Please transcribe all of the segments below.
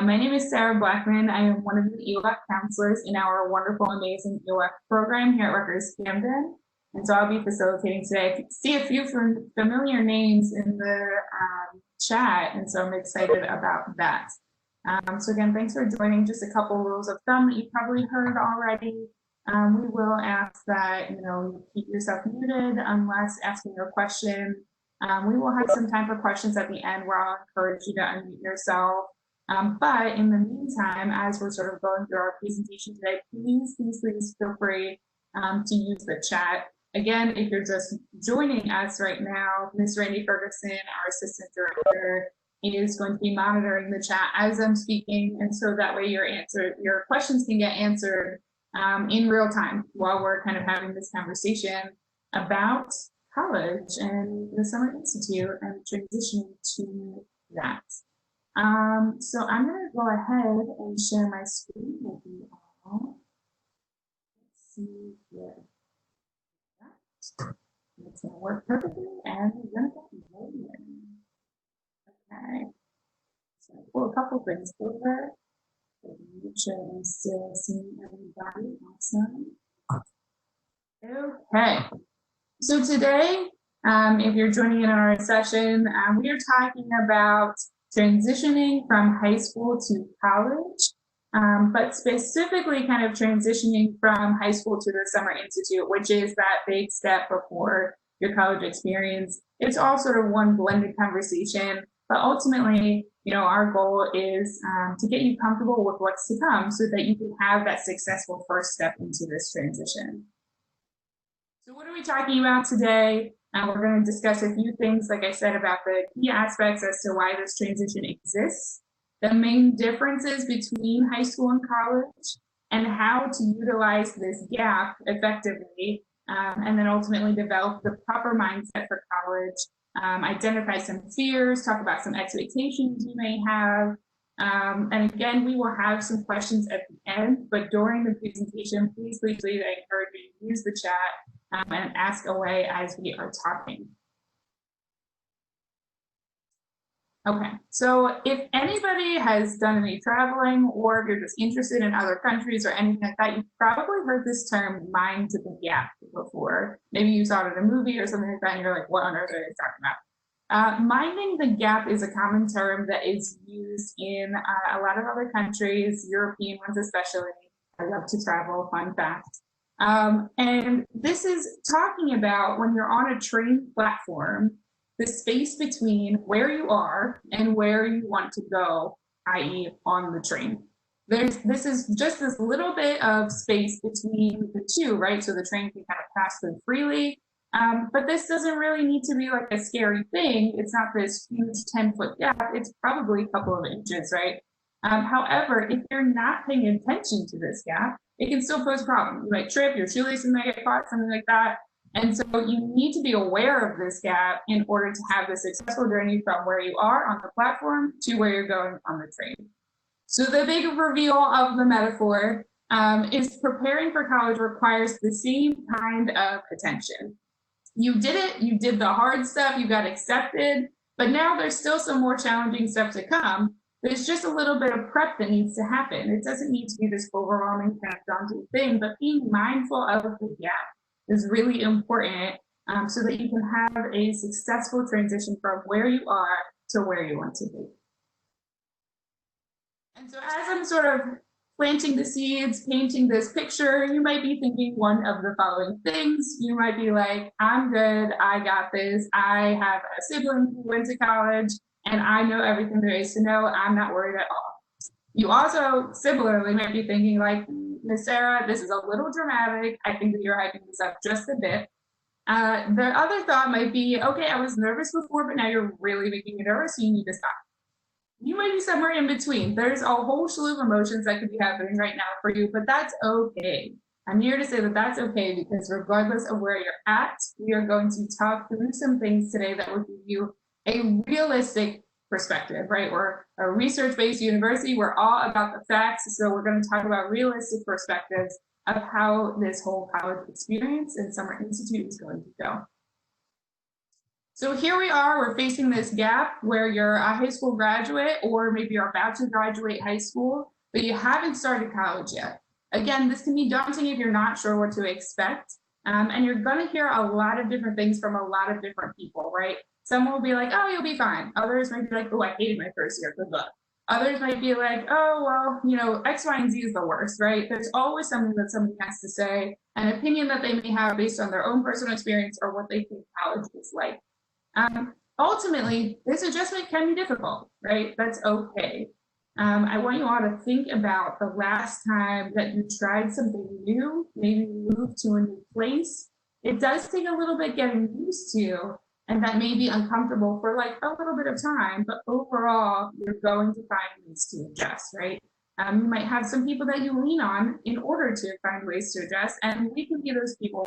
My name is Sarah Blackman. I am one of the EOF counselors in our wonderful, amazing EOF program here at Rutgers-Camden. And so I'll be facilitating today. I see a few familiar names in the chat, and so I'm excited about that. So again, thanks for joining. Just a couple rules of thumb that you probably heard already. We will ask that you keep yourself muted unless asking a question. We will have some time for questions at the end where I'll encourage you to unmute yourself. But in the meantime, as we're sort of going through our presentation today, please feel free to use the chat. Again, if you're just joining us right now, Ms. Randy Ferguson, our assistant director, is going to be monitoring the chat as I'm speaking, and so that way your questions can get answered in real time while we're kind of having this conversation about college and the Summer Institute and transitioning to that. So I'm going to go ahead and share my screen with you all. Let's see here. It's going to work perfectly, and we're going to get rolling. Okay. So I'll pull a couple things over. Make sure I'm still seeing everybody. Awesome. Okay. So today, if you're joining in our session, we are talking about transitioning from high school to college, but specifically kind of transitioning from high school to the Summer Institute, which is that big step before your college experience. It's all sort of one blended conversation, but ultimately, our goal is to get you comfortable with what's to come so that you can have that successful first step into this transition. So what are we talking about today? We're going to discuss a few things, like I said, about the key aspects as to why this transition exists, the main differences between high school and college, and how to utilize this gap effectively, and then ultimately develop the proper mindset for college, identify some fears, talk about some expectations you may have. And again, we will have some questions at the end, but during the presentation, please, I encourage you to use the chat and ask away as we are talking. Okay, so if anybody has done any traveling, or if you're just interested in other countries or anything like that, you've probably heard this term mind to the gap before. Maybe you saw it in a movie or something like that, and you're like, what on earth are they talking about? Minding the gap is a common term that is used in a lot of other countries, European ones especially. I love to travel, fun fact. And this is talking about when you're on a train platform, the space between where you are and where you want to go, i.e. on the train. This is just this little bit of space between the two, right? So the train can kind of pass through freely. But this doesn't really need to be like a scary thing. It's not this huge 10-foot gap. It's probably a couple of inches, right? However, if you're not paying attention to this gap, it can still pose problems. You might trip, your shoelaces might get caught, something like that. And so you need to be aware of this gap in order to have the successful journey from where you are on the platform to where you're going on the train. So the big reveal of the metaphor is preparing for college requires the same kind of attention. You did it, you did the hard stuff, you got accepted, but now there's still some more challenging stuff to come. There's just a little bit of prep that needs to happen. It doesn't need to be this overwhelming kind of daunting thing, but being mindful of the gap is really important so that you can have a successful transition from where you are to where you want to be. And so as I'm sort of planting the seeds, painting this picture, you might be thinking one of the following things. You might be like, I'm good, I got this, I have a sibling who went to college, and I know everything there is to know, I'm not worried at all. You also similarly might be thinking like, Miss Sarah, this is a little dramatic. I think that you're hyping this up just a bit. The other thought might be, okay, I was nervous before, but now you're really making me nervous, so you need to stop. You might be somewhere in between. There's a whole slew of emotions that could be happening right now for you, but that's okay. I'm here to say that that's okay, because regardless of where you're at, we are going to talk through some things today that will give you a realistic perspective, right? We're a research-based university. We're all about the facts. So we're going to talk about realistic perspectives of how this whole college experience and Summer Institute is going to go. So here we are, we're facing this gap where you're a high school graduate, or maybe you're about to graduate high school, but you haven't started college yet. Again, this can be daunting if you're not sure what to expect. And you're going to hear a lot of different things from a lot of different people, right? Some will be like, oh, you'll be fine. Others might be like, oh, I hated my first year. Good luck. Others might be like, oh, well, you know, X, Y, and Z is the worst, right? There's always something that somebody has to say, an opinion that they may have based on their own personal experience or what they think college is like. Ultimately, this adjustment can be difficult, right? That's okay. I want you all to think about the last time that you tried something new, maybe moved to a new place. It does take a little bit getting used to, and that may be uncomfortable for like a little bit of time, but overall, you're going to find ways to adjust, right? You might have some people that you lean on in order to find ways to adjust, and we can be those people.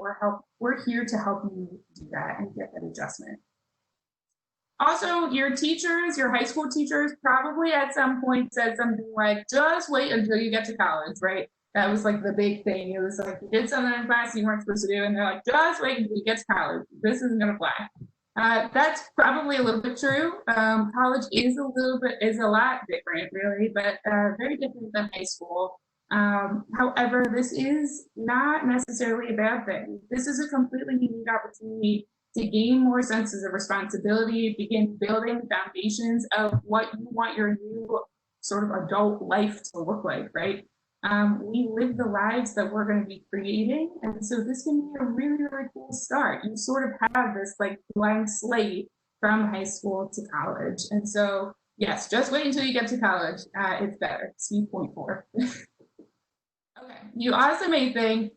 We're here to help you do that and get that adjustment. Also, your teachers, your high school teachers, probably at some point said something like, just wait until you get to college, right? That was like the big thing. It was like you did something in class you weren't supposed to do, and they're like, just wait until you get to college. This isn't going to fly. That's probably a little bit true. College is a lot different, really, but very different than high school. However, this is not necessarily a bad thing. This is a completely unique opportunity to gain more senses of responsibility, begin building foundations of what you want your new sort of adult life to look like, right? We live the lives that we're going to be creating. And so this can be a really, really cool start. You sort of have this like blank slate from high school to college. And so, yes, just wait until you get to college. It's better. See point 4. Okay, you also may think,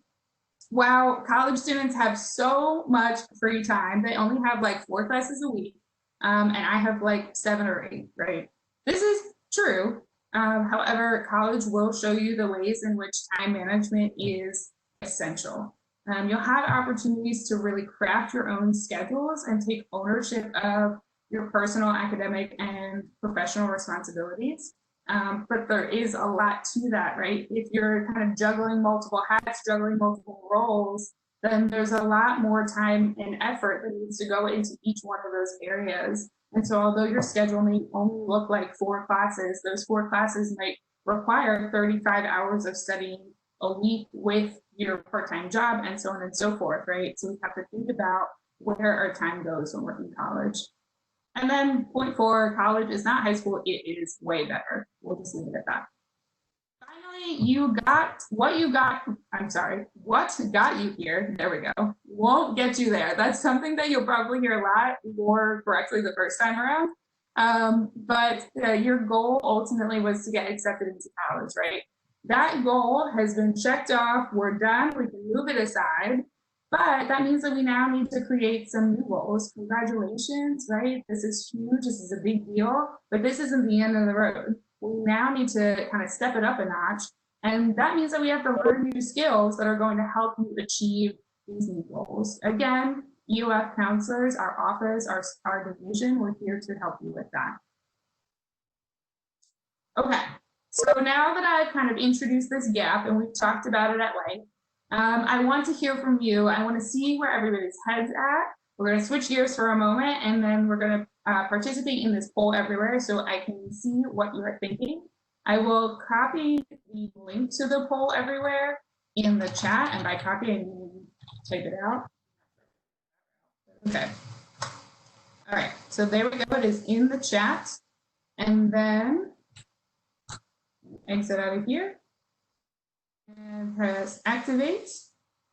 wow, college students have so much free time. They only have like 4 classes a week, and I have like 7 or 8, right? This is true. However, college will show you the ways in which time management is essential. You'll have opportunities to really craft your own schedules and take ownership of your personal, academic, and professional responsibilities. But there is a lot to that, right? If you're kind of juggling multiple hats, juggling multiple roles, then there's a lot more time and effort that needs to go into each one of those areas. And so although your schedule may only look like 4 classes, those 4 classes might require 35 hours of studying a week with your part-time job and so on and so forth, right? So we have to think about where our time goes when we're in college. And then point 4, college is not high school, it is way better. We'll just leave it at that. Finally, what got you here, there we go, won't get you there. That's something that you'll probably hear a lot more correctly the first time around. But your goal ultimately was to get accepted into college, right? That goal has been checked off, we're done, we can move it aside. But that means that we now need to create some new goals. Congratulations, right? This is huge, this is a big deal, but this isn't the end of the road. We now need to kind of step it up a notch. And that means that we have to learn new skills that are going to help you achieve these new goals. Again, EOF counselors, our office, our division, we're here to help you with that. Okay, so now that I've kind of introduced this gap and we've talked about it at length, I want to hear from you. I want to see where everybody's head's at. We're going to switch gears for a moment, and then we're going to participate in this poll everywhere so I can see what you are thinking. I will copy the link to the poll everywhere in the chat, and by copy, I mean type it out. Okay. All right, so there we go. It is in the chat. And then exit out of here and press activate.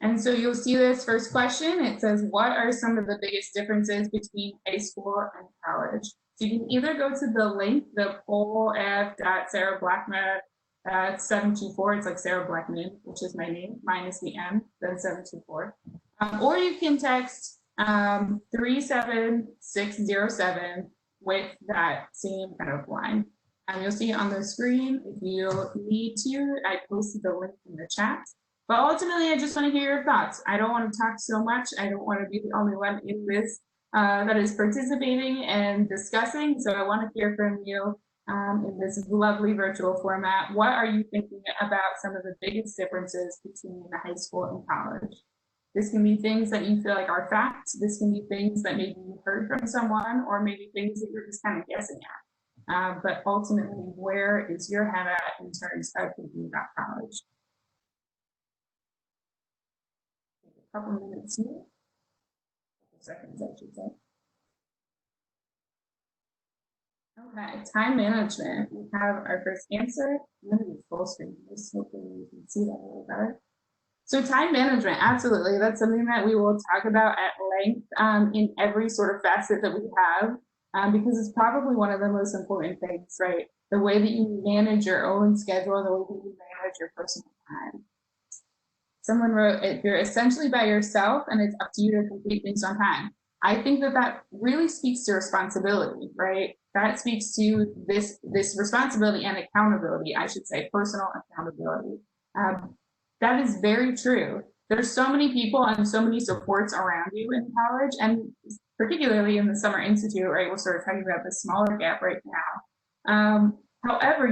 And so you'll see this first question. It says, what are some of the biggest differences between high school and college? So you can either go to the link, the pollf.sarahblackman724. It's like Sarah Blackman, which is my name, minus the M, then 724. Or you can text 37607 with that same kind of line. You'll see it on the screen. If you need to, I posted the link in the chat. But ultimately, I just want to hear your thoughts. I don't want to talk so much. I don't want to be the only one in this that is participating and discussing. So I want to hear from you in this lovely virtual format. What are you thinking about some of the biggest differences between high school and college? This can be things that you feel like are facts. This can be things that maybe you heard from someone, or maybe things that you're just kind of guessing at. But ultimately, where is your head at in terms of thinking about college? Take a couple minutes here, couple seconds, I should say. Okay, time management. We have our first answer. I'm going to do full screen. Just hopefully you can see that a little better. So time management, absolutely. That's something that we will talk about at length in every sort of facet that we have, because it's probably one of the most important things, right? The way that you manage your own schedule, the way that you manage your personal time. Someone wrote, if you're essentially by yourself and it's up to you to complete things on time. I think that that really speaks to responsibility, right? That speaks to this responsibility and accountability, I should say, personal accountability. That is very true. There's so many people and so many supports around you in college, and particularly in the Summer Institute, right? We're sort of talking about the smaller gap right now. However,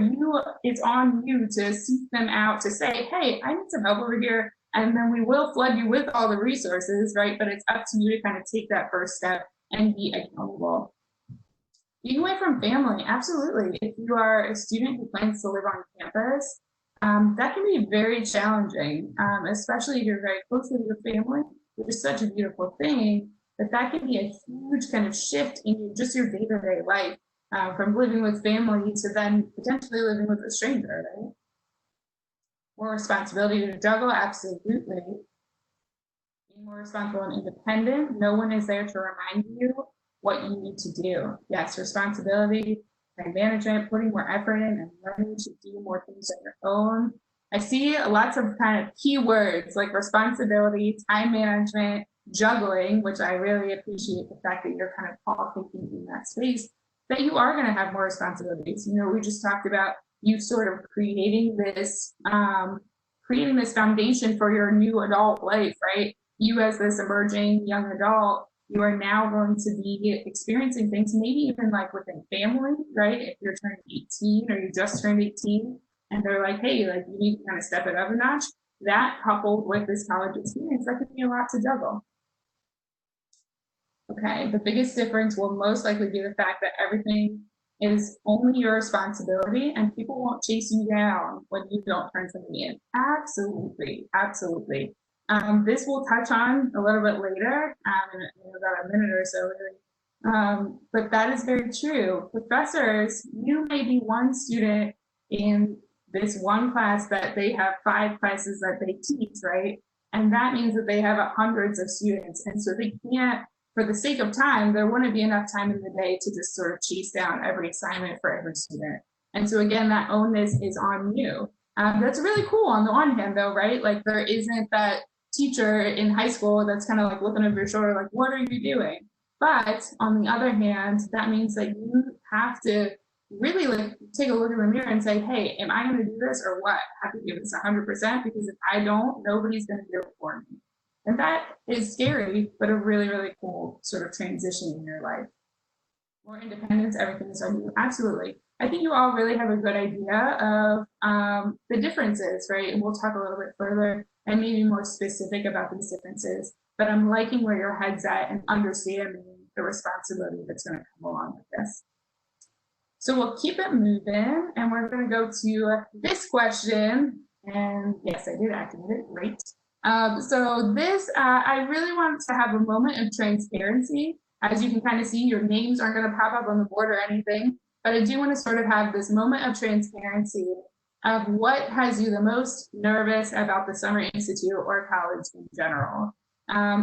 it's on you to seek them out, to say, hey, I need some help over here. And then we will flood you with all the resources, right? But it's up to you to kind of take that first step and be accountable. Being away from family, absolutely. If you are a student who plans to live on campus, that can be very challenging, especially if you're very close with your family, which is such a beautiful thing. But that can be a huge kind of shift in just your day-to-day life, from living with family to then potentially living with a stranger, right? More responsibility to juggle, absolutely. Being more responsible and independent. No one is there to remind you what you need to do. Yes, responsibility, time management, putting more effort in and learning to do more things on your own. I see lots of kind of key words like responsibility, time management, juggling, which I really appreciate the fact that you're kind of all thinking in that space, that you are going to have more responsibilities. You know, we just talked about you sort of creating this foundation for your new adult life, right? You as this emerging young adult, you are now going to be experiencing things, maybe even like within family, right? If you're turning 18 or you just turned 18 and they're like, hey, like you need to kind of step it up a notch, that coupled with this college experience, that could be a lot to juggle. Okay, the biggest difference will most likely be the fact that everything is only your responsibility and people won't chase you down when you don't turn something in. Absolutely, absolutely. This we'll touch on a little bit later, in about a minute or so. But that is very true. Professors, you may be one student in this one class that they have 5 classes that they teach, right? And that means that they have hundreds of students. And so they can't, for the sake of time, there wouldn't be enough time in the day to just sort of chase down every assignment for every student. And so again, that onus is on you. That's really cool on the one hand though, right? Like there isn't that teacher in high school that's kind of like looking over your shoulder, like, what are you doing? But on the other hand, that means that you have to really like take a look in the mirror and say, hey, am I going to do this or what? I have to give this 100% because if I don't, nobody's going to do it for me. And that is scary, but a really, really cool sort of transition in your life. More independence, everything is on you. Absolutely. I think you all really have a good idea of the differences, right? And we'll talk a little bit further and maybe more specific about these differences. But I'm liking where your head's at and understanding the responsibility that's going to come along with this. So we'll keep it moving, and we're going to go to this question. And yes, I did activate it. Great. So this, I really want to have a moment of transparency. As you can kind of see, your names aren't going to pop up on the board or anything, but I do want to sort of have this moment of transparency of what has you the most nervous about the Summer Institute or college in general.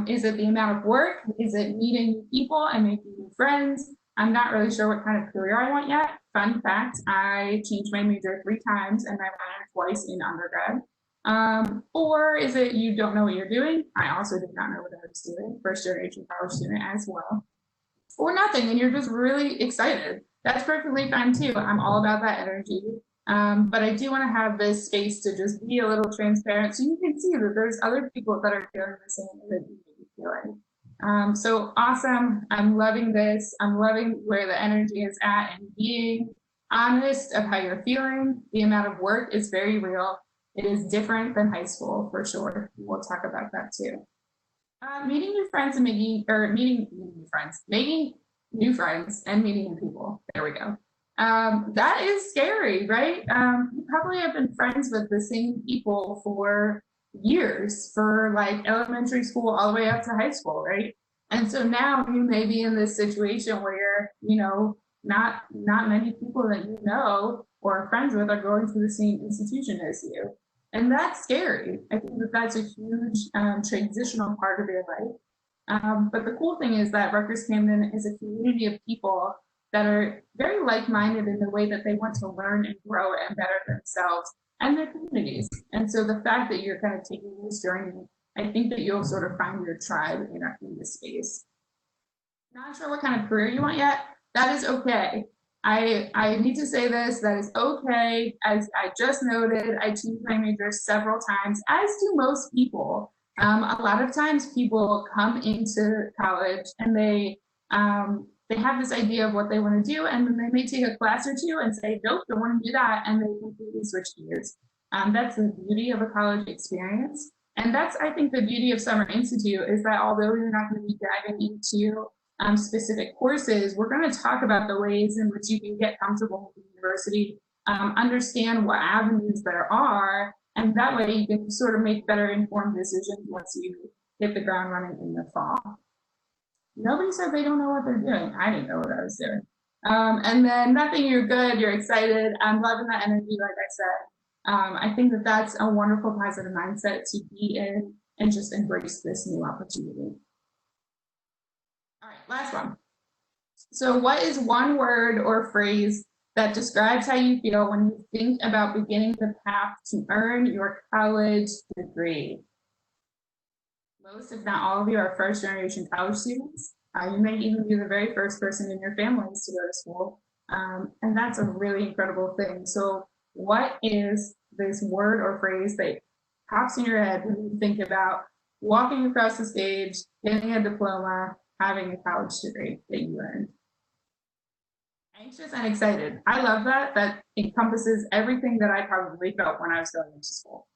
Is it the amount of work? Is it meeting new people and making new friends? I'm not really sure what kind of career I want yet. Fun fact, I changed my major 3 times and I ran twice in undergrad. Or is it you don't know what you're doing? I also did not know what I was doing, first generation college student as well. Or nothing, and you're just really excited. That's perfectly fine too. I'm all about that energy. But I do want to have this space to just be a little transparent so you can see that there's other people that are feeling the same that you may be feeling. So awesome. I'm loving this. I'm loving where the energy is at and being honest of how you're feeling. The amount of work is very real. It is different than high school for sure. We'll talk about that too. Meeting new friends and meeting new friends, making new friends and meeting new people. There we go. That is scary, right? You probably have been friends with the same people for years, for like elementary school all the way up to high school, right? And so now you may be in this situation where, not many people that you know or are friends with are going through the same institution as you. And that's scary. I think that that's a huge transitional part of your life. But the cool thing is that Rutgers-Camden is a community of people that are very like-minded in the way that they want to learn and grow and better themselves and their communities. And so the fact that you're kind of taking this journey, I think that you'll sort of find your tribe in this space. Not sure what kind of career you want yet. That is okay. I need to say this, that is okay. As I just noted, I changed my major several times, as do most people. A lot of times people come into college and they have this idea of what they want to do, and then they may take a class or two and say, nope, don't want to do that, and they completely switch gears. That's the beauty of a college experience. And that's, I think, the beauty of Summer Institute is that although you're not going to be diving into specific courses, we're going to talk about the ways in which you can get comfortable with the university, understand what avenues there are, and that way you can sort of make better informed decisions once you hit the ground running in the fall. Nobody said they don't know what they're doing. I didn't know what I was doing. And then nothing, you're good, you're excited. I'm loving that energy, like I said. I think that that's a wonderful positive mindset to be in and just embrace this new opportunity. All right, last one. So what is one word or phrase that describes how you feel when you think about beginning the path to earn your college degree? Most, if not all of you, are first generation college students. You may even be the very first person in your families to go to school. And that's a really incredible thing. So what is this word or phrase that pops in your head when you think about walking across the stage, getting a diploma, having a college degree that you earned? Anxious and excited. I love that. That encompasses everything that I probably felt when I was going into school.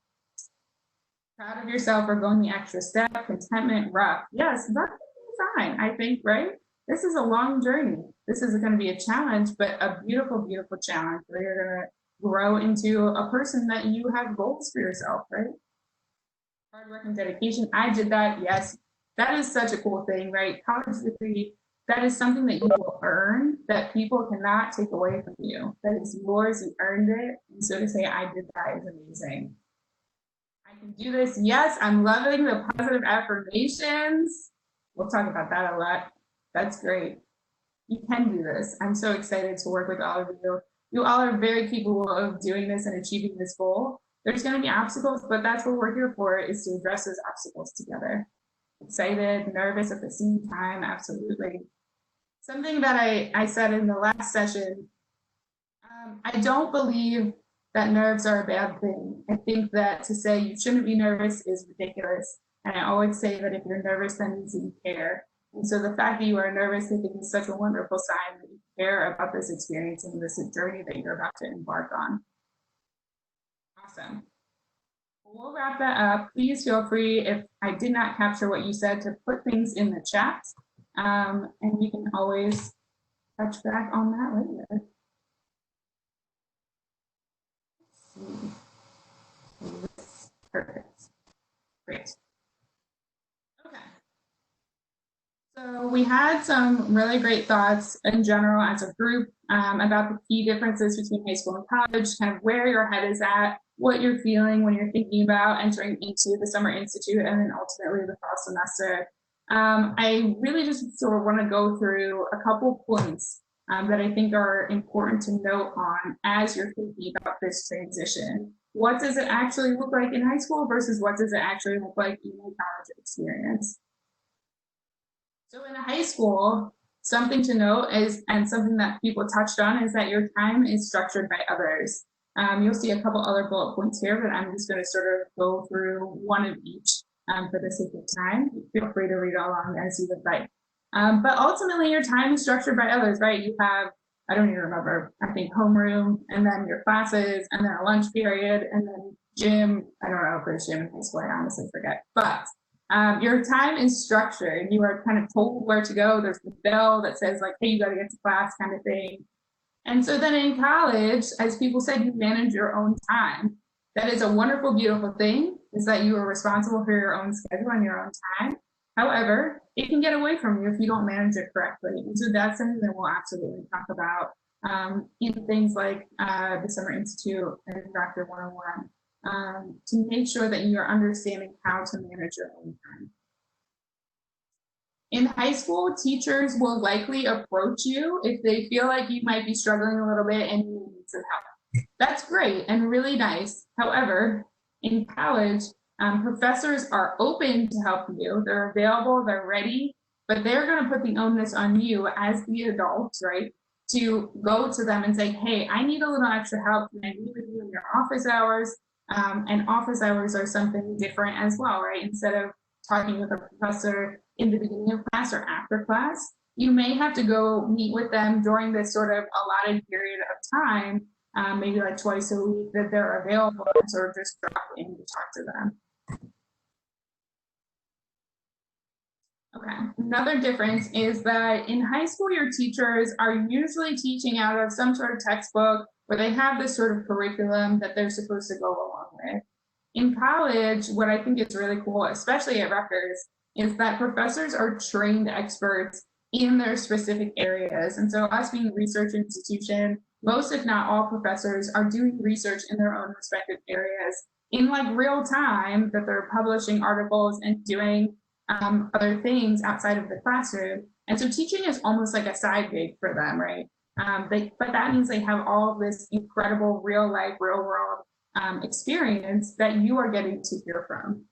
Proud of yourself for going the extra step, contentment, rough. Yes, that's fine, I think, right? This is a long journey. This is going to be a challenge, but a beautiful, beautiful challenge where you're going to grow into a person that you have goals for yourself, right? Hard work and dedication. I did that. Yes, that is such a cool thing, right? College degree, that is something that you will earn that people cannot take away from you. That is yours. You earned it. And so to say, I did that is amazing. I can do this. Yes, I'm loving the positive affirmations. We'll talk about that a lot. That's great. You can do this. I'm so excited to work with all of you. You all are very capable of doing this and achieving this goal. There's going to be obstacles, but that's what we're here for, is to address those obstacles together. Excited, nervous at the same time, absolutely. Something that I said in the last session, I don't believe that nerves are a bad thing. I think that to say you shouldn't be nervous is ridiculous. And I always say that if you're nervous, that means you care. And so the fact that you are nervous, I think, is such a wonderful sign that you care about this experience and this journey that you're about to embark on. Awesome. We'll wrap that up. Please feel free, if I did not capture what you said, to put things in the chat. And we can always touch back on that later. Perfect. Great. Okay. So we had some really great thoughts in general as a group about the key differences between high school and college, kind of where your head is at, what you're feeling when you're thinking about entering into the Summer Institute and then ultimately the fall semester. I really just sort of want to go through a couple points that I think are important to note on as you're thinking about this transition. What does it actually look like in high school versus what does it actually look like in a college experience? So in high school, something to note is, and something that people touched on, is that your time is structured by others. You'll see a couple other bullet points here, but I'm just going to sort of go through one of each for the sake of time. Feel free to read along as you would like. But ultimately, your time is structured by others, right? You have, I don't even remember, I think homeroom, and then your classes, and then a lunch period, and then gym. I don't know if there's gym in high school, I honestly forget. But Your time is structured. You are kind of told where to go. There's the bell that says like, hey, you got to get to class kind of thing. And so then in college, as people said, you manage your own time. That is a wonderful, beautiful thing, is that you are responsible for your own schedule and your own time. However, it can get away from you if you don't manage it correctly. And so that's something that we'll absolutely talk about in things like the Summer Institute and Director 101 to make sure that you are understanding how to manage your own time. In high school, teachers will likely approach you if they feel like you might be struggling a little bit and you need some help. That's great and really nice. However, in college, professors are open to help you. They're available, they're ready, but they're going to put the onus on you as the adult, right, to go to them and say, hey, I need a little extra help. Can I meet with you in your office hours? And office hours are something different as well, right? Instead of talking with a professor in the beginning of class or after class, you may have to go meet with them during this sort of allotted period of time, maybe like twice a week that they're available, and sort of just drop in to talk to them. Okay, another difference is that in high school, your teachers are usually teaching out of some sort of textbook where they have this sort of curriculum that they're supposed to go along with. In college, what I think is really cool, especially at Rutgers, is that professors are trained experts in their specific areas. And so us being a research institution, most if not all professors are doing research in their own respective areas in like real time, that they're publishing articles and doing other things outside of the classroom. And so teaching is almost like a side gig for them, right? But that means they have all of this incredible real life, real world experience that you are getting to hear from.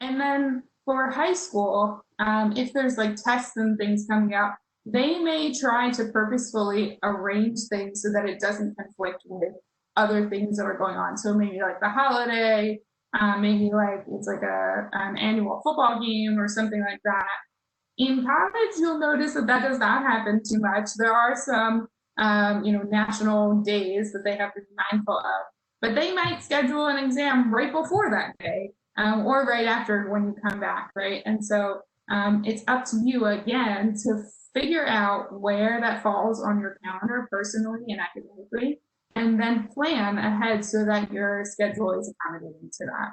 And then for high school, if there's like tests and things coming up, they may try to purposefully arrange things so that it doesn't conflict with other things that are going on. So maybe like the holiday, maybe like it's like an annual football game or something like that. In college, you'll notice that that does not happen too much. There are some national days that they have to be mindful of, but they might schedule an exam right before that day or right after when you come back, right? And so it's up to you again to figure out where that falls on your calendar personally and academically, and then plan ahead so that your schedule is accommodating to that.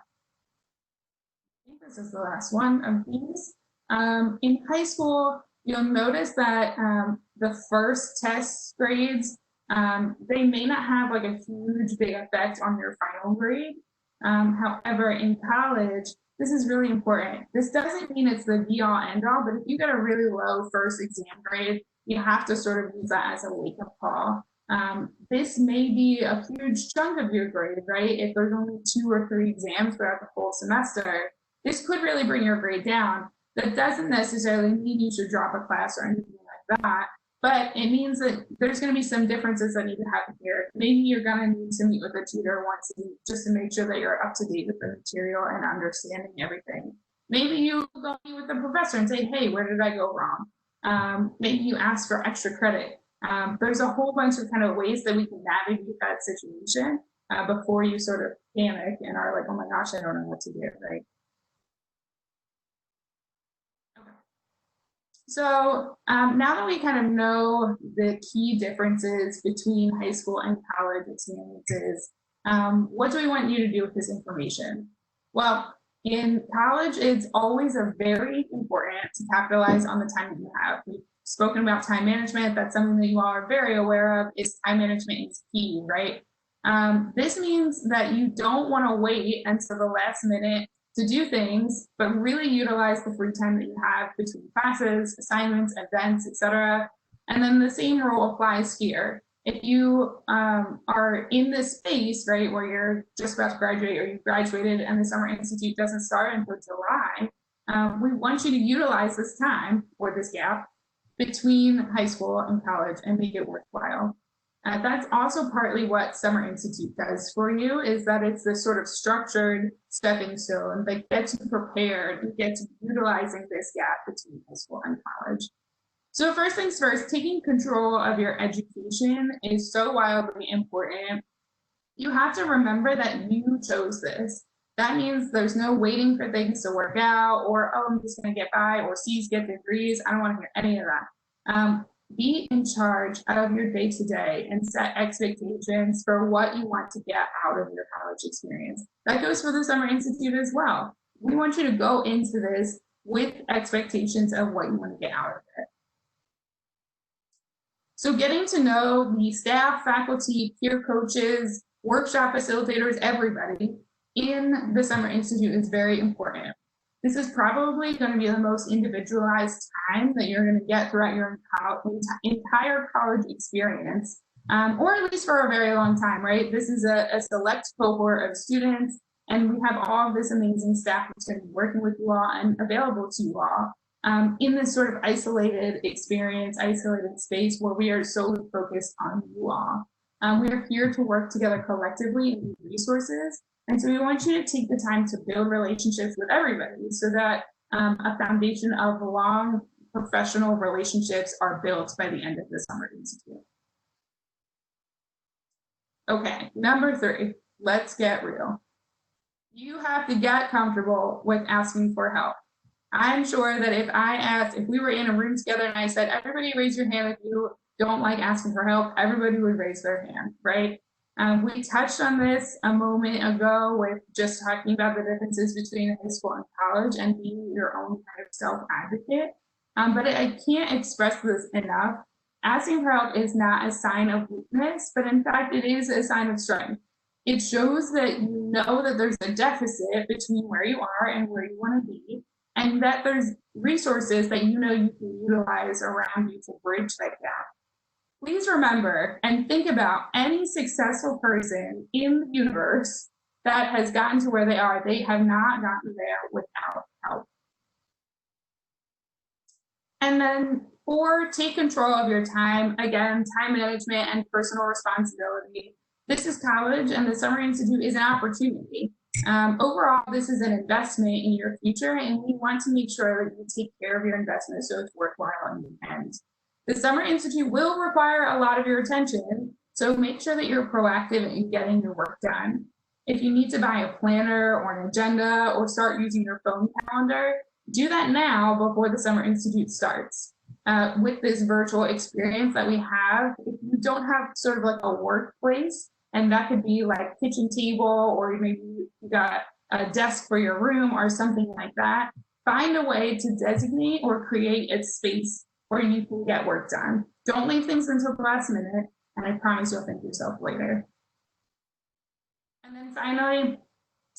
I think this is the last one of these. In high school, you'll notice that the first test grades, they may not have like a huge big effect on your final grade. However, in college, this is really important. This doesn't mean it's the be all end all, but if you get a really low first exam grade, you have to sort of use that as a wake up call. This may be a huge chunk of your grade, right? If there's only 2 or 3 exams throughout the whole semester, this could really bring your grade down. That doesn't necessarily mean you should drop a class or anything like that, but it means that there's going to be some differences that need to happen here. Maybe you're going to need to meet with a tutor once a week just to make sure that you're up to date with the material and understanding everything. Maybe you go meet with the professor and say, hey, where did I go wrong? Maybe you ask for extra credit. There's a whole bunch of kind of ways that we can navigate that situation before you sort of panic and are like, oh my gosh, I don't know what to do, right? So now that we kind of know the key differences between high school and college experiences, what do we want you to do with this information? Well, in college, it's always a very important to capitalize on the time that you have. We've spoken about time management. That's something that you all are very aware of. Is time management is key, right? This means that you don't want to wait until the last minute to do things, but really utilize the free time that you have between classes, assignments, events, etc. And then the same rule applies here. If you are in this space, right, where you're just about to graduate or you graduated and the Summer Institute doesn't start until July, we want you to utilize this time or this gap between high school and college and make it worthwhile. That's also partly what Summer Institute does for you, is that it's this sort of structured stepping stone that gets you prepared and gets you utilizing this gap between high school and college. So first things first, taking control of your education is so wildly important. You have to remember that you chose this. That means there's no waiting for things to work out, or, oh, I'm just going to get by, or C's get degrees. I don't want to hear any of that. Be in charge of your day to day and set expectations for what you want to get out of your college experience. That goes for the Summer Institute as well. We want you to go into this with expectations of what you want to get out of it. So getting to know the staff, faculty, peer coaches, workshop facilitators, everybody in the Summer Institute is very important. This is probably going to be the most individualized time that you're going to get throughout your entire college experience, or at least for a very long time, right? This is a select cohort of students, and we have all of this amazing staff that's going to be working with you all and available to you all in this sort of isolated experience, isolated space where we are solely focused on you all. We are here to work together collectively and need resources. And so we want you to take the time to build relationships with everybody so that a foundation of long professional relationships are built by the end of the Summer Institute. Okay, number 3, let's get real. You have to get comfortable with asking for help. I'm sure that if we were in a room together and I said, everybody raise your hand if you don't like asking for help, everybody would raise their hand, right? We touched on this a moment ago with just talking about the differences between high school and college and being your own kind of self-advocate. But I can't express this enough. Asking for help is not a sign of weakness, but in fact, it is a sign of strength. It shows that you know that there's a deficit between where you are and where you want to be, and that there's resources that you know you can utilize around you to bridge that gap. Please remember and think about any successful person in the universe that has gotten to where they are. They have not gotten there without help. And then 4, take control of your time. Again, time management and personal responsibility. This is college, and the Summer Institute is an opportunity. Overall, this is an investment in your future, and we want to make sure that you take care of your investment so it's worthwhile in the end. The Summer Institute will require a lot of your attention, so make sure that you're proactive in getting your work done. If you need to buy a planner or an agenda or start using your phone calendar, do that now before the Summer Institute starts. With this virtual experience that we have, if you don't have sort of like a workplace, and that could be like kitchen table, or maybe you got a desk for your room or something like that, find a way to designate or create a space where you can get work done. Don't leave things until the last minute, and I promise you'll thank yourself later. And then finally,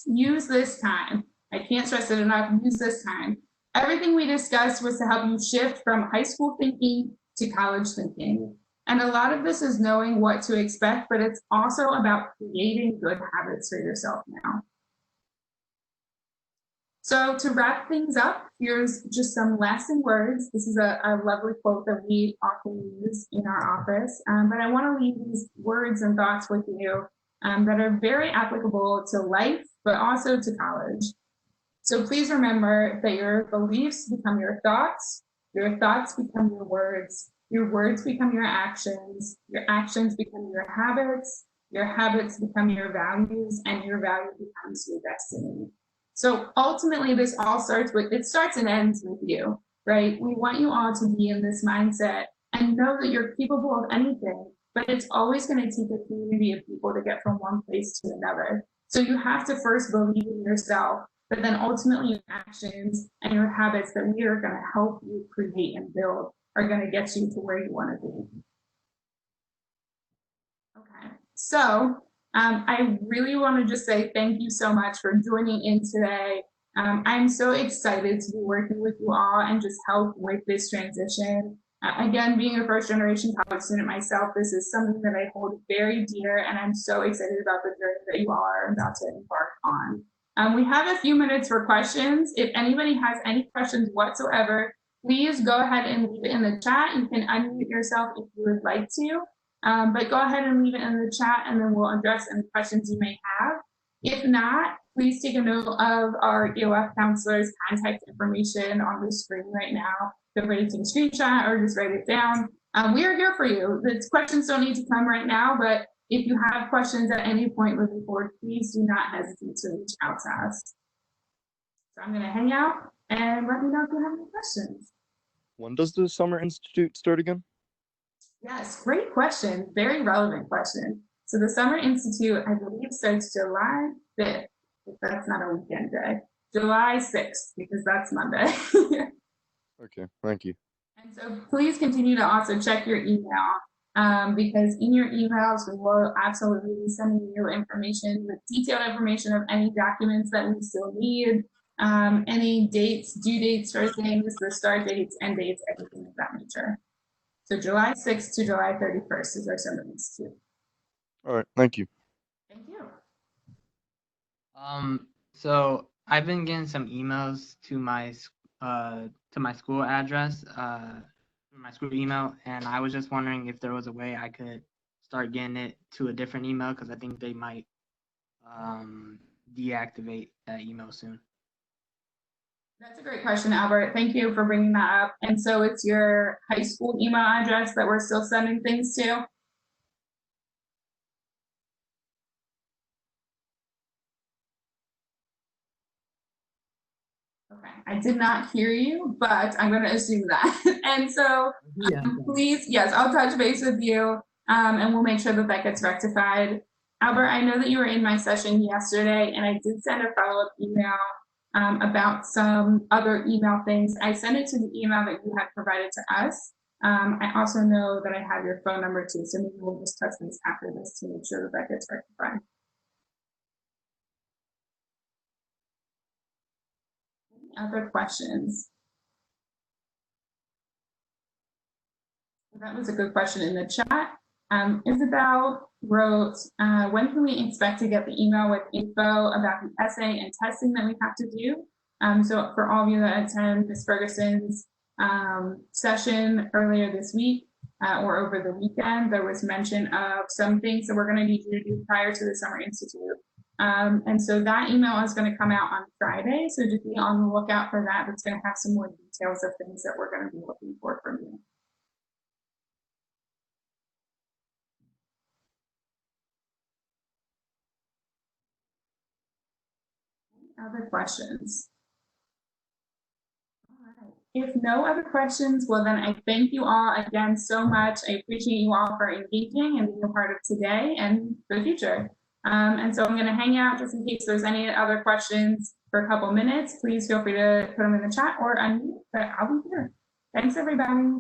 use this time. I can't stress it enough, use this time. Everything we discussed was to help you shift from high school thinking to college thinking. And a lot of this is knowing what to expect, but it's also about creating good habits for yourself now. So to wrap things up, here's just some lasting words. This is a lovely quote that we often use in our office, but I want to leave these words and thoughts with you that are very applicable to life, but also to college. So please remember that your beliefs become your thoughts become your words become your actions become your habits become your values, and your value becomes your destiny. So ultimately, this all starts and ends with you, right? We want you all to be in this mindset and know that you're capable of anything, but it's always going to take a community of people to get from one place to another. So you have to first believe in yourself, but then ultimately your actions and your habits that we are going to help you create and build are going to get you to where you want to be. Okay, so I really want to just say thank you so much for joining in today. I'm so excited to be working with you all and just help with this transition. Again, being a first-generation college student myself, this is something that I hold very dear, and I'm so excited about the journey that you all are about to embark on. We have a few minutes for questions. If anybody has any questions whatsoever, please go ahead and leave it in the chat. You can unmute yourself if you would like to, but go ahead and leave it in the chat, and then we'll address any questions you may have. If not, please take a note of our EOF counselor's contact information on the screen right now. Feel free to take a screenshot or just write it down. We are here for you. The questions don't need to come right now, but if you have questions at any point moving forward, please do not hesitate to reach out to us. So I'm going to hang out and let me know if you have any questions. When does the Summer Institute start again? Yes, great question. Very relevant question. So the Summer Institute, I believe, starts July 5th, if that's not a weekend day. July 6th, because that's Monday. Okay, thank you. And so please continue to also check your email, because in your emails, we will absolutely be sending you information with detailed information of any documents that we still need, any dates, due dates for things, the start dates, end dates, everything of that nature. So July 6th to July 31st is our Summer Institute. All right, thank you. Thank you. So I've been getting some emails to my school address, my school email, and I was just wondering if there was a way I could start getting it to a different email, because I think they might deactivate that email soon. That's a great question, Albert. Thank you for bringing that up. And so it's your high school email address that we're still sending things to? Okay, I did not hear you, but I'm going to assume that. And so please, yes, I'll touch base with you, and we'll make sure that that gets rectified. Albert, I know that you were in my session yesterday, and I did send a follow-up email about some other email things. I sent it to the email that you had provided to us. I also know that I have your phone number too, so maybe we'll just touch base after this to make sure that that gets rectified. Other questions? That was a good question in the chat. Isabel wrote, when can we expect to get the email with info about the essay and testing that we have to do? So for all of you that attend Ms. Ferguson's session earlier this week or over the weekend, there was mention of some things that we're going to need you to do prior to the Summer Institute. And so that email is going to come out on Friday. So just be on the lookout for that. It's going to have some more details of things that we're going to be looking for from you. Other questions? All right. If no other questions, well then I thank you all again so much. I appreciate you all for engaging and being a part of today and the future. And so I'm going to hang out just in case there's any other questions for a couple minutes. Please feel free to put them in the chat or unmute, but I'll be here. Thanks, everybody.